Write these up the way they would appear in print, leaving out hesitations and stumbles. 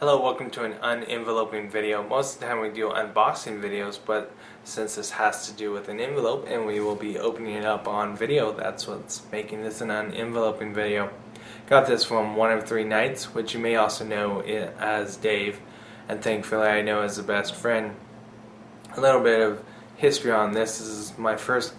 Hello, welcome to an unenveloping video. Most of the time we do unboxing videos, but since this has to do with an envelope and we will be opening it up on video, that's what's making this an unenveloping video. Got this from One of Three Nights, which you may also know as Dave, and thankfully I know as a best friend. A little bit of history on this. This is my first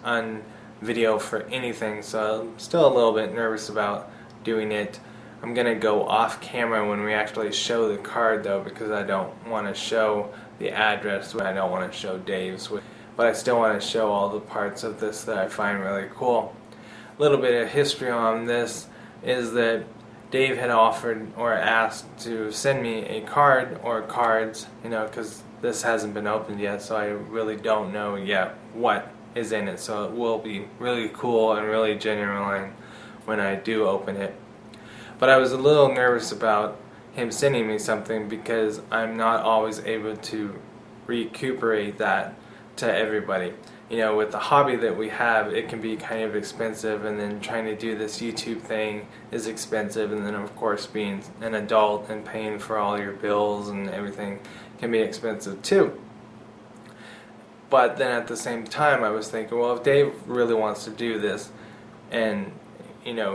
video for anything, so I'm still a little bit nervous about doing it. I'm going to go off camera when we actually show the card though, because I don't want to show the address, I don't want to show Dave's, but I still want to show all the parts of this that I find really cool. A little bit of history on this is that Dave had offered or asked to send me a card or cards, because this hasn't been opened yet, so I really don't know yet what is in it, so it will be really cool and really genuine when I do open it. But I was a little nervous about him sending me something because I'm not always able to recuperate that to everybody. With the hobby that we have, it can be kind of expensive, and then trying to do this YouTube thing is expensive, and then of course being an adult and paying for all your bills and everything can be expensive too. But then at the same time I was thinking, well, if Dave really wants to do this and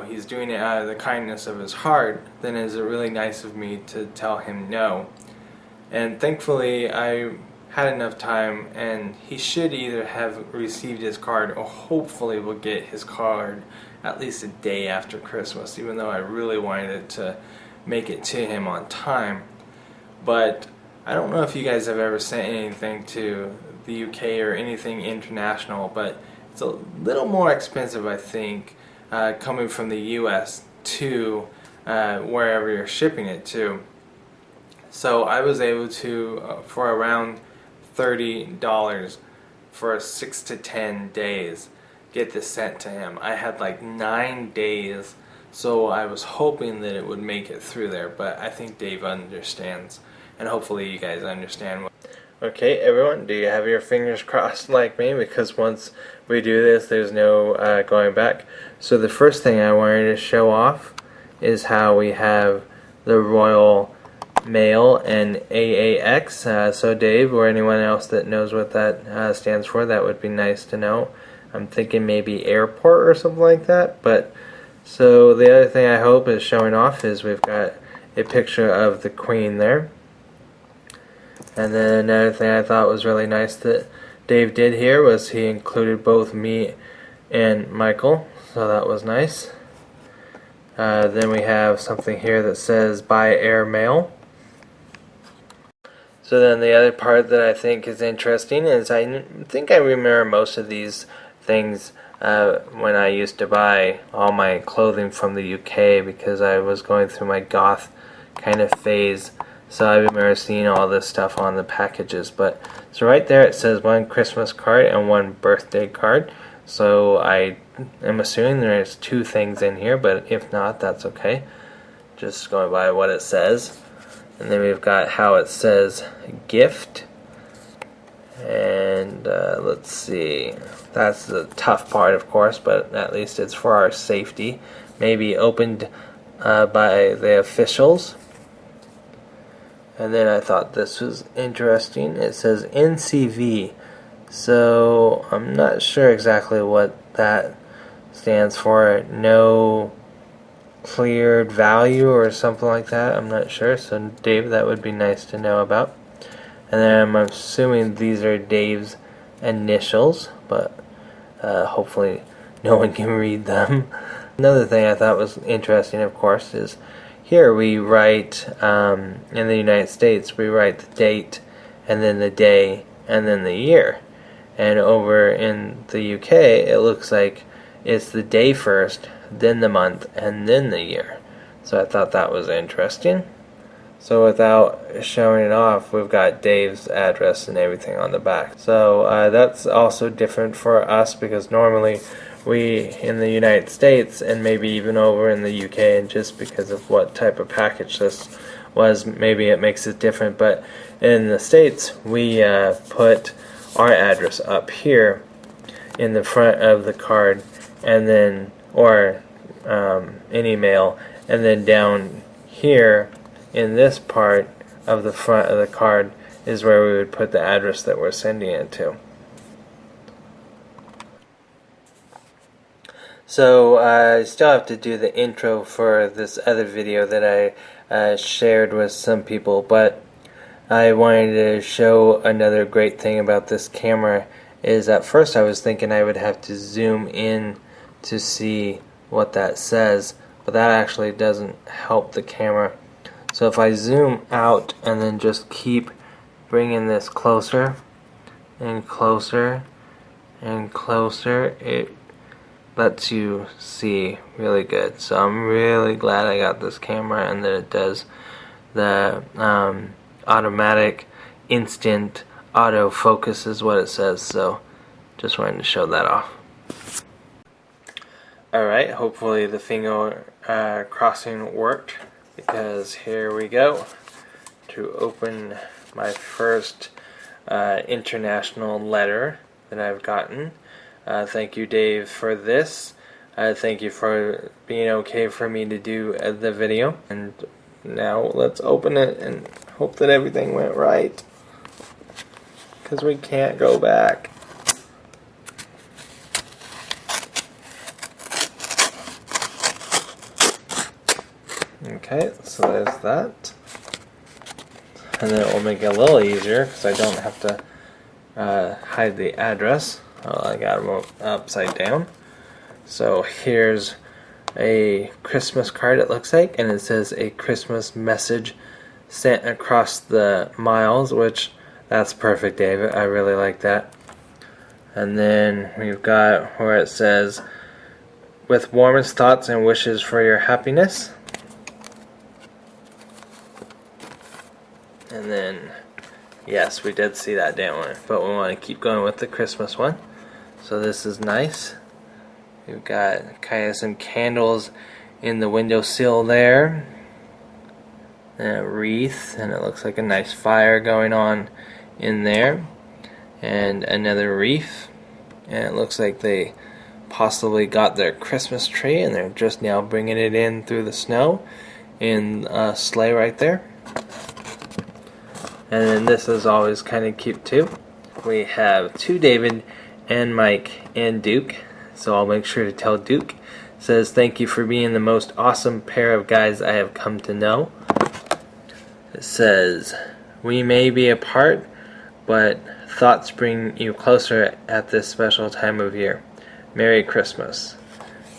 he's doing it out of the kindness of his heart, then is it really nice of me to tell him no? And thankfully I had enough time, and he should either have received his card or hopefully will get his card at least a day after Christmas, even though I really wanted it to make it to him on time. But I don't know if you guys have ever sent anything to the UK or anything international, but it's a little more expensive, I think, coming from the US to wherever you're shipping it to. So I was able to, for around $30 for 6 to 10 days, get this sent to him. I had like 9 days, so I was hoping that it would make it through there, but I think Dave understands, and hopefully you guys understand. Okay, everyone, do you have your fingers crossed like me? Because once we do this, there's no going back. So the first thing I wanted to show off is how we have the Royal Mail and AAX. So Dave, or anyone else that knows what that stands for, that would be nice to know. I'm thinking maybe airport or something like that. But so the other thing I hope is showing off is we've got a picture of the Queen there. And then another thing I thought was really nice that Dave did here was he included both me and Michael, so that was nice. Then we have something here that says by air mail. So then the other part that I think is interesting is I think I remember most of these things when I used to buy all my clothing from the UK, because I was going through my goth kind of phase. So I remember seeing all this stuff on the packages. But so right there it says one Christmas card and one birthday card. So I am assuming there's 2 things in here, but if not, that's okay. Just going by what it says. And then we've got how it says gift. And let's see. That's the tough part, of course, but at least it's for our safety. Maybe opened by the officials. And then I thought this was interesting. It says NCV. So I'm not sure exactly what that stands for. No cleared value or something like that. I'm not sure. So Dave, that would be nice to know about. And then I'm assuming these are Dave's initials, but hopefully no one can read them. Another thing I thought was interesting, of course, is here we write, in the United States, we write the date, and then the day, and then the year. And over in the UK, it looks like it's the day first, then the month, and then the year. So I thought that was interesting. So without showing it off, we've got Dave's address and everything on the back. So that's also different for us, because normally we in the United States, and maybe even over in the UK, and just because of what type of package this was, maybe it makes it different, but in the States we put our address up here in the front of the card, and then or any mail, and then down here in this part of the front of the card is where we would put the address that we're sending it to. So I still have to do the intro for this other video that I shared with some people, but I wanted to show another great thing about this camera is at first I was thinking I would have to zoom in to see what that says, but that actually doesn't help the camera. So if I zoom out and then just keep bringing this closer and closer and closer, it lets you see really good. So I'm really glad I got this camera and that it does the automatic instant autofocus is what it says. So just wanted to show that off. Alright, hopefully the finger crossing worked, because here we go to open my first international letter that I've gotten. Thank you, Dave, for this. Thank you for being okay for me to do the video. And now let's open it and hope that everything went right, because we can't go back. Okay, so there's that. And then it will make it a little easier because I don't have to hide the address. Oh, I got them upside down. So here's a Christmas card, it looks like, and it says a Christmas message sent across the miles, which that's perfect, David. I really like that. And then we've got where it says, with warmest thoughts and wishes for your happiness. And then, yes, we did see that, didn't we? But we want to keep going with the Christmas one. So this is nice. We've got kind of some candles in the windowsill there. And a wreath, and it looks like a nice fire going on in there. And another wreath. And it looks like they possibly got their Christmas tree and they're just now bringing it in through the snow in a sleigh right there. And then this is always kind of cute too. We have to David and Mike and Duke. So I'll make sure to tell Duke. It says, thank you for being the most awesome pair of guys I have come to know. It says, we may be apart, but thoughts bring you closer at this special time of year. Merry Christmas.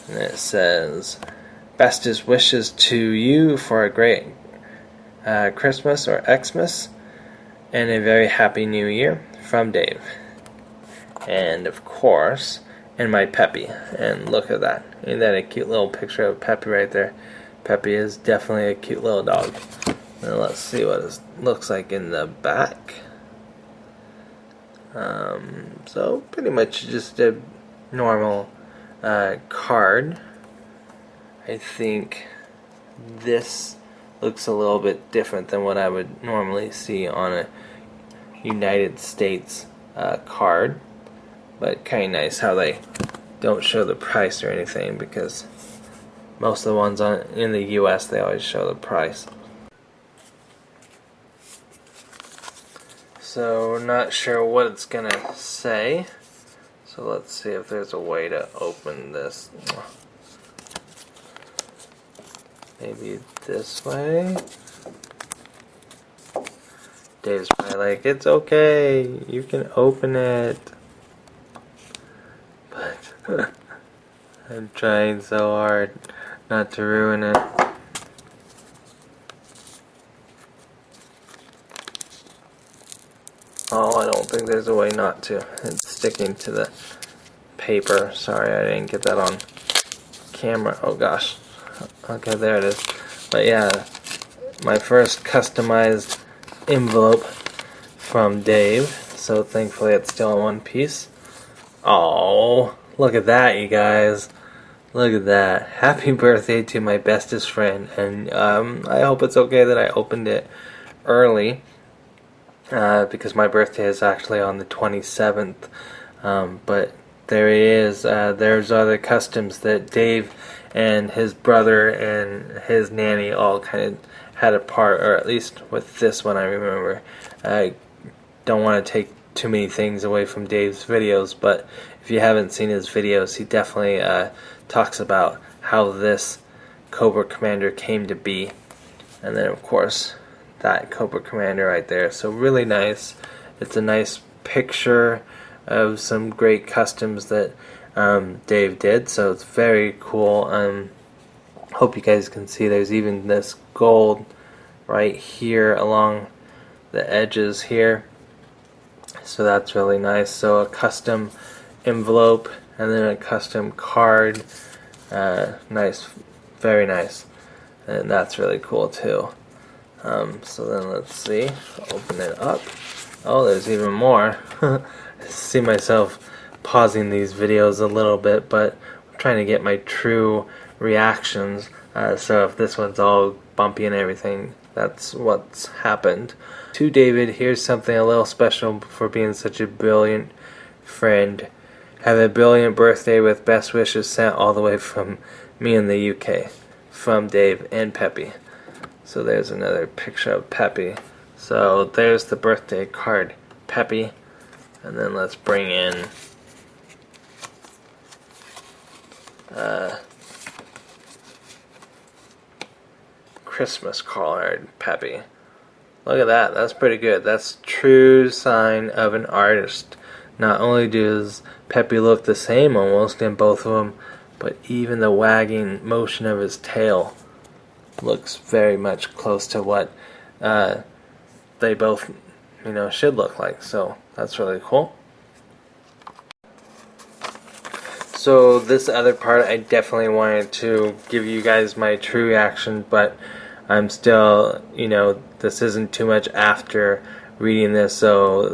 And it says, bestest wishes to you for a great Christmas or Xmas. And a very happy new year from Dave. And of course, and my Peppy. And look at that. Isn't that a cute little picture of Peppy right there? Peppy is definitely a cute little dog. Now let's see what it looks like in the back. So pretty much just a normal card. I think this looks a little bit different than what I would normally see on a United States card, but kind of nice how they don't show the price or anything, because most of the ones in the US they always show the price. So not sure what it's gonna say, so let's see if there's a way to open this. Maybe this way. Dave's probably like, it's okay, you can open it. But I'm trying so hard not to ruin it. Oh, I don't think there's a way not to. It's sticking to the paper. Sorry, I didn't get that on camera. Oh gosh. Okay, there it is. But yeah, my first customized envelope from Dave. So thankfully it's still in one piece. Oh, look at that, you guys. Look at that. Happy birthday to my bestest friend. And I hope it's okay that I opened it early. Because my birthday is actually on the 27th. But there he is. There's other customs that Dave and his brother and his nanny all kind of had a part, or at least with this one I remember. I don't want to take too many things away from Dave's videos, but if you haven't seen his videos, he definitely talks about how this Cobra Commander came to be. And then of course that Cobra Commander right there. So really nice. It's a nice picture of some great customs that Dave did, so it's very cool. Hope you guys can see there's even this gold right here along the edges here, so that's really nice. So a custom envelope and then a custom card. Nice, very nice, and that's really cool too. So then let's see, open it up. Oh, there's even more. I see myself pausing these videos a little bit, but I'm trying to get my true reactions. So if this one's all bumpy and everything, that's what's happened. To David, here's something a little special for being such a brilliant friend. Have a brilliant birthday with best wishes sent all the way from me in the UK. From Dave and Peppy. So there's another picture of Peppy. So there's the birthday card, Peppy. And then let's bring in Christmas card, Peppy. Look at that, that's pretty good. That's true sign of an artist. Not only does Peppy look the same almost in both of them, but even the wagging motion of his tail looks very much close to what they both, should look like. So that's really cool. So this other part, I definitely wanted to give you guys my true reaction, but I'm still, this isn't too much after reading this, so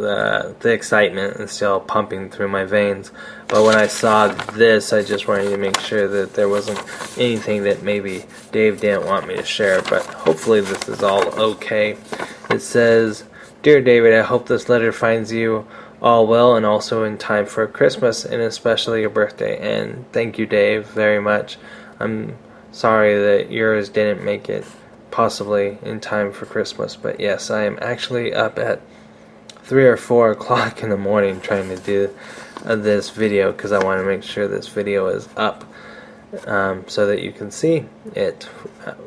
the excitement is still pumping through my veins. But when I saw this, I just wanted to make sure that there wasn't anything that maybe Dave didn't want me to share, but hopefully this is all okay. It says, "Dear David, I hope this letter finds you all well and also in time for Christmas and especially your birthday. And thank you, Dave, very much. I'm sorry that yours didn't make it possibly in time for Christmas, but yes, I am actually up at 3 or 4 o'clock in the morning trying to do this video because I want to make sure this video is up so that you can see it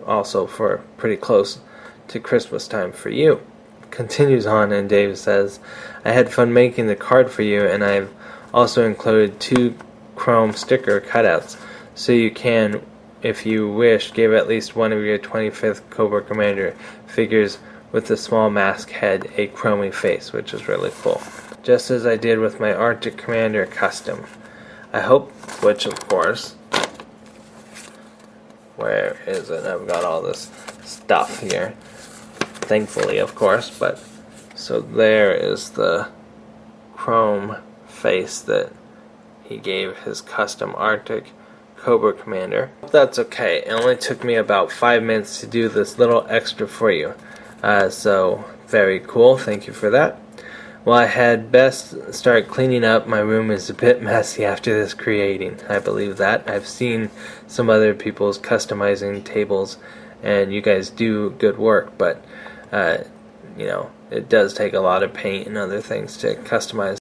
also for pretty close to Christmas time for you." Continues on, and Dave says, "I had fun making the card for you, and I've also included 2 chrome sticker cutouts, so you can, if you wish, give at least one of your 25th Cobra Commander figures with the small mask head a chromey face," which is really cool. "Just as I did with my Arctic Commander custom. I hope," which of course, where is it? I've got all this stuff here. Thankfully, of course, but so there is the chrome face that he gave his custom Arctic Cobra Commander. That's okay. It only took me about 5 minutes to do this little extra for you. So very cool. Thank you for that. Well, I had best start cleaning up. My room is a bit messy after this creating. I believe that. I've seen some other people's customizing tables, and you guys do good work, but it does take a lot of paint and other things to customize